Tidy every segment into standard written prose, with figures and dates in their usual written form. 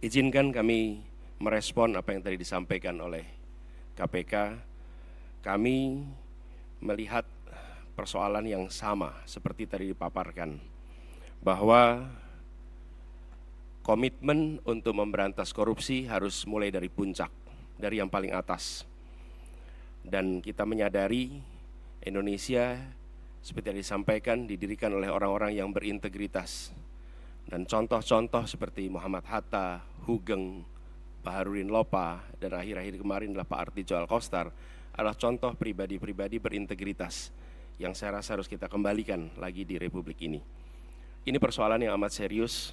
Izinkan kami merespon apa yang tadi disampaikan oleh KPK. Kami melihat persoalan yang sama seperti tadi dipaparkan, bahwa komitmen untuk memberantas korupsi harus mulai dari puncak, dari yang paling atas. Dan kita menyadari Indonesia seperti yang disampaikan didirikan oleh orang-orang yang berintegritas. Dan contoh-contoh seperti Muhammad Hatta, Hugeng, Baharudin Lopa, dan akhir-akhir kemarin adalah Pak Artijo Alkostar, adalah contoh pribadi-pribadi berintegritas yang saya rasa harus kita kembalikan lagi di Republik ini. Ini persoalan yang amat serius,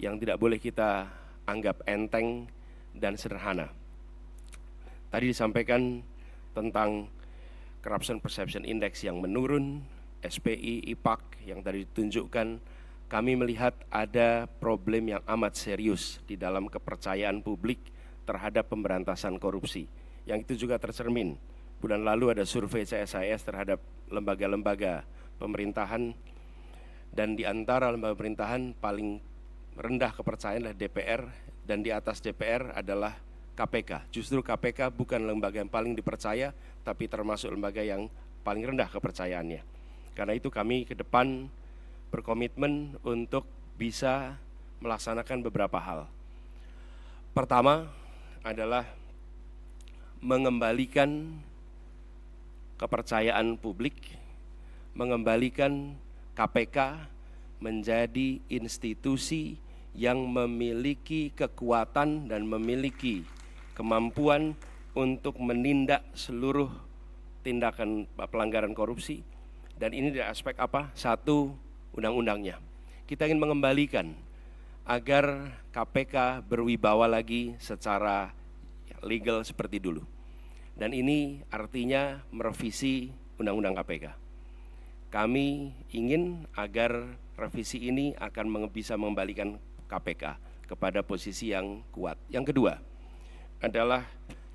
yang tidak boleh kita anggap enteng dan sederhana. Tadi disampaikan tentang Corruption Perception Index yang menurun, SPI, IPAK yang tadi ditunjukkan. Kami melihat ada problem yang amat serius di dalam kepercayaan publik terhadap pemberantasan korupsi. Yang itu juga tercermin. Bulan lalu ada survei CSIS terhadap lembaga-lembaga pemerintahan, dan di antara lembaga pemerintahan paling rendah kepercayaan adalah DPR, dan di atas DPR adalah KPK. Justru KPK bukan lembaga yang paling dipercaya, tapi termasuk lembaga yang paling rendah kepercayaannya. Karena itu kami ke depan berkomitmen untuk bisa melaksanakan beberapa hal. Pertama adalah mengembalikan kepercayaan publik, mengembalikan KPK menjadi institusi yang memiliki kekuatan dan memiliki kemampuan untuk menindak seluruh tindakan pelanggaran korupsi. Dan ini dari aspek apa? Satu, undang-undangnya. Kita ingin mengembalikan agar KPK berwibawa lagi secara legal seperti dulu. Dan ini artinya merevisi undang-undang KPK. Kami ingin agar revisi ini akan bisa mengembalikan KPK kepada posisi yang kuat. Yang kedua adalah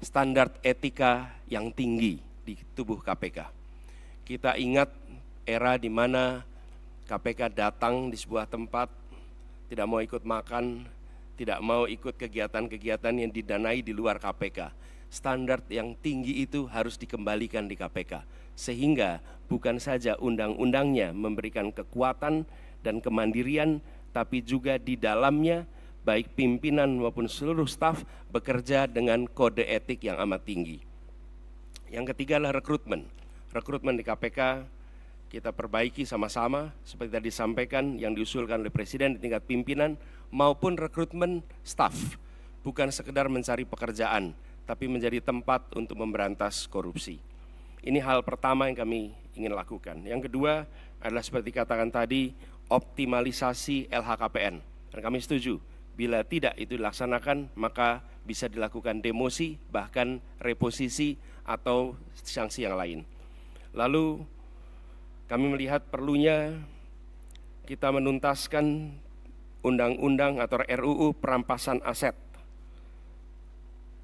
standar etika yang tinggi di tubuh KPK. Kita ingat era di mana KPK datang di sebuah tempat, tidak mau ikut makan, tidak mau ikut kegiatan-kegiatan yang didanai di luar KPK. Standar yang tinggi itu harus dikembalikan di KPK, sehingga bukan saja undang-undangnya memberikan kekuatan dan kemandirian, tapi juga di dalamnya baik pimpinan maupun seluruh staf bekerja dengan kode etik yang amat tinggi. Yang ketiga adalah rekrutmen. Rekrutmen di KPK kita perbaiki sama-sama seperti tadi disampaikan yang diusulkan oleh Presiden di tingkat pimpinan maupun rekrutmen staf. Bukan sekedar mencari pekerjaan, tapi menjadi tempat untuk memberantas korupsi. Ini hal pertama yang kami ingin lakukan. Yang kedua adalah seperti katakan tadi, optimalisasi LHKPN. Dan kami setuju, bila tidak itu dilaksanakan, maka bisa dilakukan demosi, bahkan reposisi atau sanksi yang lain. Lalu kami melihat perlunya kita menuntaskan undang-undang atau RUU perampasan aset.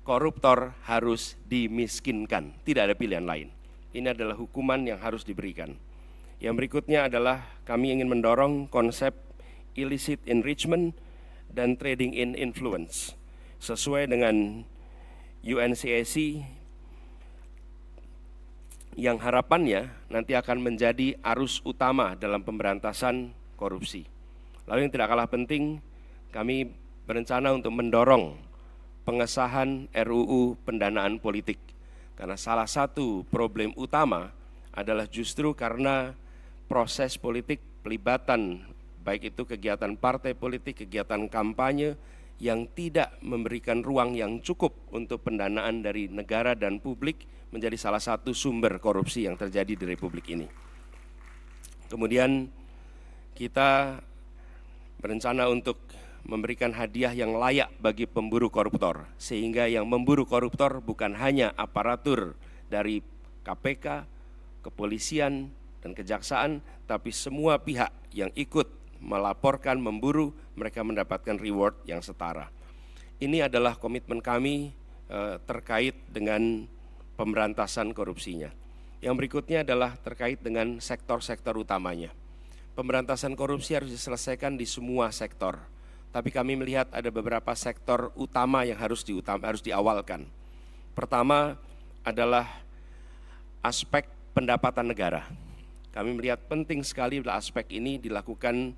Koruptor harus dimiskinkan, tidak ada pilihan lain. Ini adalah hukuman yang harus diberikan. Yang berikutnya adalah kami ingin mendorong konsep illicit enrichment dan trading in influence. Sesuai dengan UNCAC yang harapannya nanti akan menjadi arus utama dalam pemberantasan korupsi. Lalu yang tidak kalah penting, kami berencana untuk mendorong pengesahan RUU pendanaan politik. Karena salah satu problem utama adalah justru karena proses politik, pelibatan, baik itu kegiatan partai politik, kegiatan kampanye yang tidak memberikan ruang yang cukup untuk pendanaan dari negara dan publik menjadi salah satu sumber korupsi yang terjadi di Republik ini. Kemudian kita berencana untuk memberikan hadiah yang layak bagi pemburu koruptor, sehingga yang memburu koruptor bukan hanya aparatur dari KPK, kepolisian, dan kejaksaan, tapi semua pihak yang ikut melaporkan, memburu, mereka mendapatkan reward yang setara. Ini adalah komitmen kami terkait dengan pemberantasan korupsinya. Yang berikutnya adalah terkait dengan sektor-sektor utamanya. Pemberantasan korupsi harus diselesaikan di semua sektor, tapi kami melihat ada beberapa sektor utama yang harus diawalkan. Pertama adalah aspek pendapatan negara. Kami melihat penting sekali adalah aspek ini dilakukan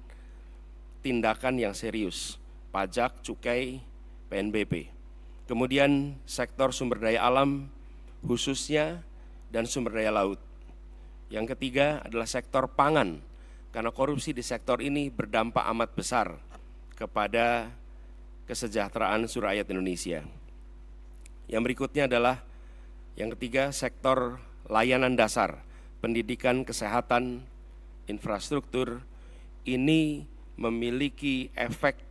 tindakan yang serius, pajak, cukai, PNBP. Kemudian sektor sumber daya alam khususnya dan sumber daya laut. Yang ketiga adalah sektor pangan, karena korupsi di sektor ini berdampak amat besar kepada kesejahteraan seluruh rakyat Indonesia. Yang berikutnya adalah yang ketiga, sektor layanan dasar, pendidikan, kesehatan, infrastruktur. Ini memiliki efek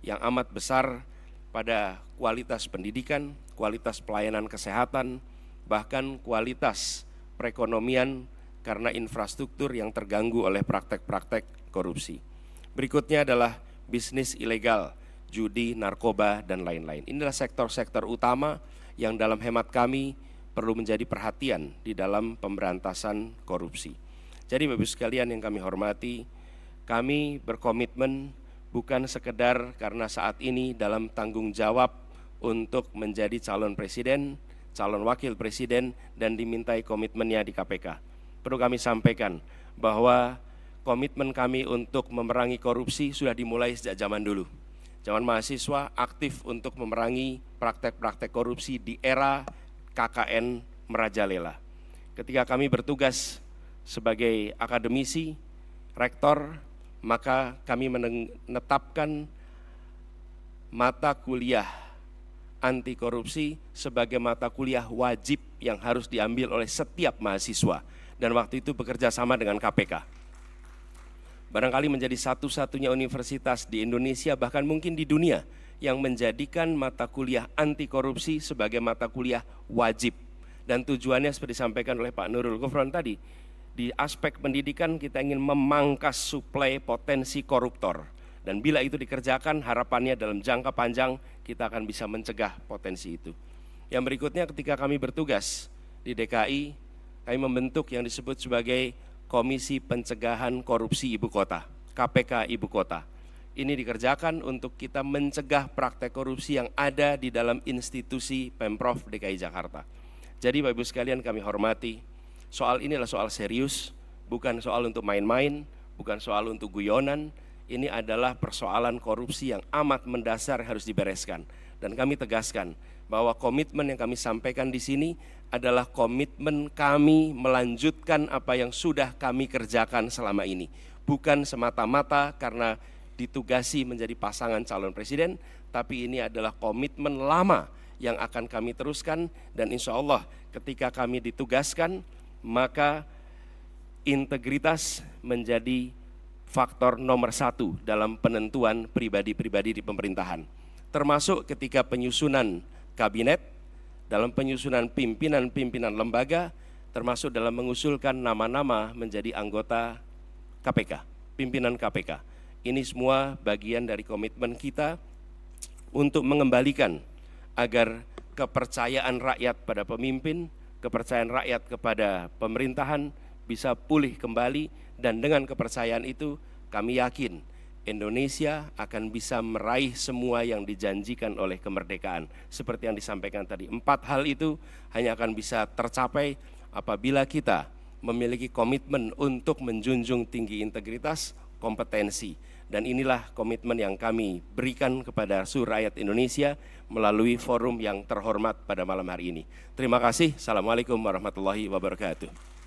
yang amat besar pada kualitas pendidikan, kualitas pelayanan kesehatan, bahkan kualitas perekonomian karena infrastruktur yang terganggu oleh praktek-praktek korupsi. Berikutnya adalah bisnis ilegal, judi, narkoba, dan lain-lain. Inilah sektor-sektor utama yang dalam hemat kami perlu menjadi perhatian di dalam pemberantasan korupsi. Jadi Bapak-Ibu sekalian yang kami hormati, kami berkomitmen bukan sekedar karena saat ini dalam tanggung jawab untuk menjadi calon presiden, calon wakil presiden, dan dimintai komitmennya di KPK. Perlu kami sampaikan bahwa komitmen kami untuk memerangi korupsi sudah dimulai sejak zaman dulu. Zaman mahasiswa aktif untuk memerangi praktek-praktek korupsi di era KKN merajalela. Ketika kami bertugas sebagai akademisi, rektor, maka kami menetapkan mata kuliah anti korupsi sebagai mata kuliah wajib yang harus diambil oleh setiap mahasiswa. Dan waktu itu bekerja sama dengan KPK. Barangkali menjadi satu-satunya universitas di Indonesia, bahkan mungkin di dunia, yang menjadikan mata kuliah anti korupsi sebagai mata kuliah wajib. Dan tujuannya seperti disampaikan oleh Pak Nurul Gufron tadi, di aspek pendidikan kita ingin memangkas suplai potensi koruptor. Dan bila itu dikerjakan, harapannya dalam jangka panjang kita akan bisa mencegah potensi itu. Yang berikutnya, ketika kami bertugas di DKI, kami membentuk yang disebut sebagai Komisi Pencegahan Korupsi Ibu Kota, KPK Ibu Kota. Ini dikerjakan untuk kita mencegah praktek korupsi yang ada di dalam institusi Pemprov DKI Jakarta. Jadi Bapak-Ibu sekalian kami hormati, soal ini adalah soal serius, bukan soal untuk main-main, bukan soal untuk guyonan. Ini adalah persoalan korupsi yang amat mendasar harus dibereskan. Dan kami tegaskan bahwa komitmen yang kami sampaikan di sini adalah komitmen kami melanjutkan apa yang sudah kami kerjakan selama ini. Bukan semata-mata karena ditugasi menjadi pasangan calon presiden, tapi ini adalah komitmen lama yang akan kami teruskan. Dan insya Allah ketika kami ditugaskan, maka integritas menjadi faktor nomor 1 dalam penentuan pribadi-pribadi di pemerintahan. Termasuk ketika penyusunan kabinet, dalam penyusunan pimpinan-pimpinan lembaga, termasuk dalam mengusulkan nama-nama menjadi anggota KPK, pimpinan KPK. Ini semua bagian dari komitmen kita untuk mengembalikan agar kepercayaan rakyat pada pemimpin, kepercayaan rakyat kepada pemerintahan bisa pulih kembali. Dan dengan kepercayaan itu kami yakin Indonesia akan bisa meraih semua yang dijanjikan oleh kemerdekaan. Seperti yang disampaikan tadi, 4 hal itu hanya akan bisa tercapai apabila kita memiliki komitmen untuk menjunjung tinggi integritas, kompetensi. Dan inilah komitmen yang kami berikan kepada seluruh rakyat Indonesia melalui forum yang terhormat pada malam hari ini. Terima kasih. Assalamualaikum warahmatullahi wabarakatuh.